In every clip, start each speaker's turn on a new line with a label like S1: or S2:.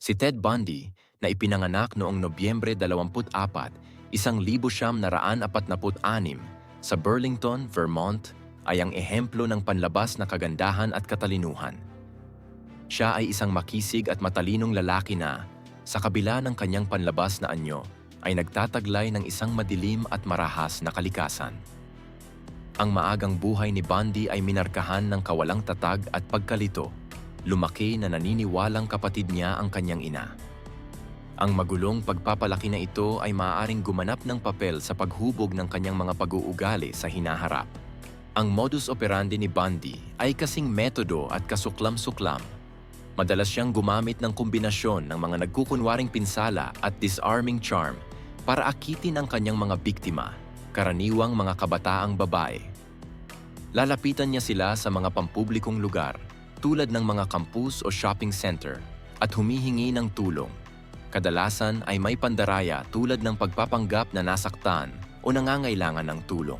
S1: Si Ted Bundy, na ipinanganak noong Nobyembre 24, 1946 sa Burlington, Vermont, ay ang ehemplo ng panlabas na kagandahan at katalinuhan. Siya ay isang makisig at matalinong lalaki na, sa kabila ng kanyang panlabas na anyo, ay nagtataglay ng isang madilim at marahas na kalikasan. Ang maagang buhay ni Bundy ay minarkahan ng kawalang tatag at pagkalito. Lumaki na naniniwalang kapatid niya ang kanyang ina. Ang magulong pagpapalaki na ito ay maaaring gumanap ng papel sa paghubog ng kanyang mga pag-uugali sa hinaharap. Ang modus operandi ni Bundy ay kasing metodo at kasuklam-suklam. Madalas siyang gumamit ng kombinasyon ng mga nagkukunwaring pinsala at disarming charm para akitin ang kanyang mga biktima, karaniwang mga kabataang babae. Lalapitan niya sila sa mga pampublikong lugar, tulad ng mga campus o shopping center, at humihingi ng tulong. Kadalasan ay may pandaraya tulad ng pagpapanggap na nasaktan o nangangailangan ng tulong.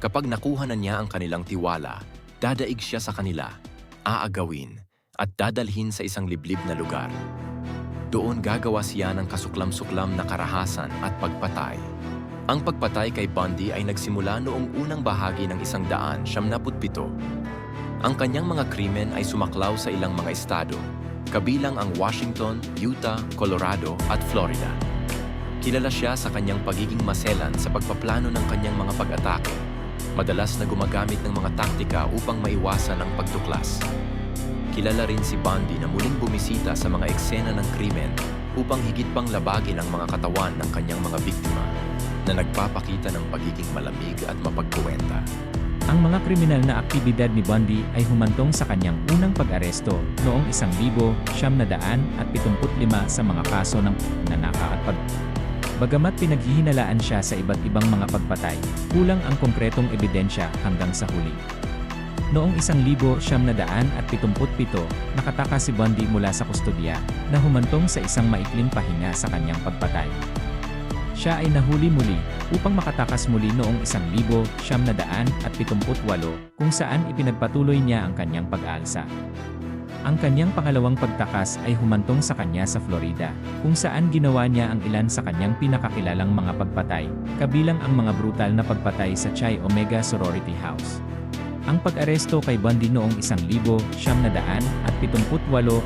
S1: Kapag nakuha na niya ang kanilang tiwala, dadaig siya sa kanila, aagawin, at dadalhin sa isang liblib na lugar. Doon gagawa siya ng kasuklam-suklam na karahasan at pagpatay. Ang pagpatay kay Bundy ay nagsimula noong unang bahagi ng 1977. Ang kanyang mga krimen ay sumaklaw sa ilang mga estado, kabilang ang Washington, Utah, Colorado at Florida. Kilala siya sa kanyang pagiging maselan sa pagpaplano ng kanyang mga pag-atake, madalas na gumagamit ng mga taktika upang maiwasan ang pagtuklas. Kilala rin si Bundy na muling bumisita sa mga eksena ng krimen upang higit pang labagin ang mga katawan ng kanyang mga biktima, na nagpapakita ng pagiging malamig at mapagkuwenta.
S2: Ang mga kriminal na aktibidad ni Bundy ay humantong sa kanyang unang pag-aresto noong 1975 sa mga kaso ng nanaka at Bagamat pinaghihinalaan siya sa iba't ibang mga pagpatay, kulang ang konkretong ebidensya hanggang sa huli. Noong 1977, nakatakas si Bundy mula sa kustodiya na humantong sa isang maikling pahinga sa kanyang pagpatay. Siya ay nahuli muli upang makatakas muli noong 1978 kung saan ipinagpatuloy niya ang kanyang pag-aalsa. Ang kanyang pangalawang pagtakas ay humantong sa kanya sa Florida, kung saan ginawa niya ang ilan sa kanyang pinakakilalang mga pagpatay, kabilang ang mga brutal na pagpatay sa Chi Omega Sorority House. Ang pag-aresto kay Bundy noong 1978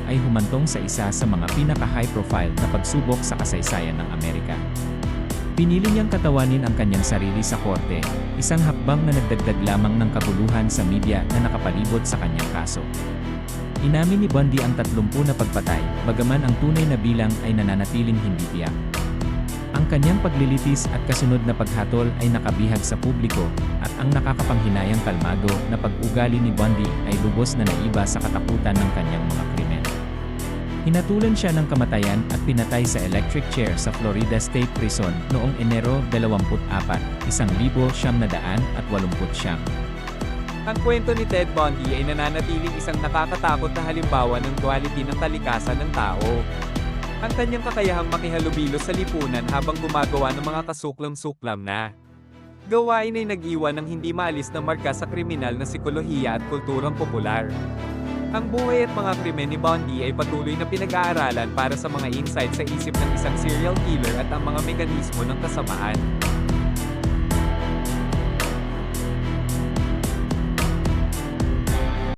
S2: ay humantong sa isa sa mga pinaka-high profile na pagsubok sa kasaysayan ng Amerika. Pinili niyang katawanin ang kanyang sarili sa korte, isang hakbang na nagdagdag lamang ng kaguluhan sa media na nakapalibot sa kanyang kaso. Inamin ni Bundy ang 30 na pagpatay, bagaman ang tunay na bilang ay nananatiling hindi tiyak. Ang kanyang paglilitis at kasunod na paghatol ay nakabihag sa publiko, at ang nakakapanghinayang kalmado na pag-ugali ni Bundy ay lubos na naiba sa katakutan ng kanyang mga krimen. Hinatulan siya ng kamatayan at pinatay sa electric chair sa Florida State Prison noong Enero 24, 1980.
S3: Ang kwento ni Ted Bundy ay nananatiling isang nakakatakot na halimbawa ng duality ng kalikasan ng tao. Ang kanyang kakayahang makihalubilo sa lipunan habang gumagawa ng mga kasuklam-suklam na gawain ay nag-iwan ng hindi maalis na marka sa kriminal na sikolohiya at kulturang popular. Ang buhay at mga krimen ni Bundy ay patuloy na pinag-aaralan para sa mga insight sa isip ng isang serial killer at ang mga mekanismo ng kasamaan.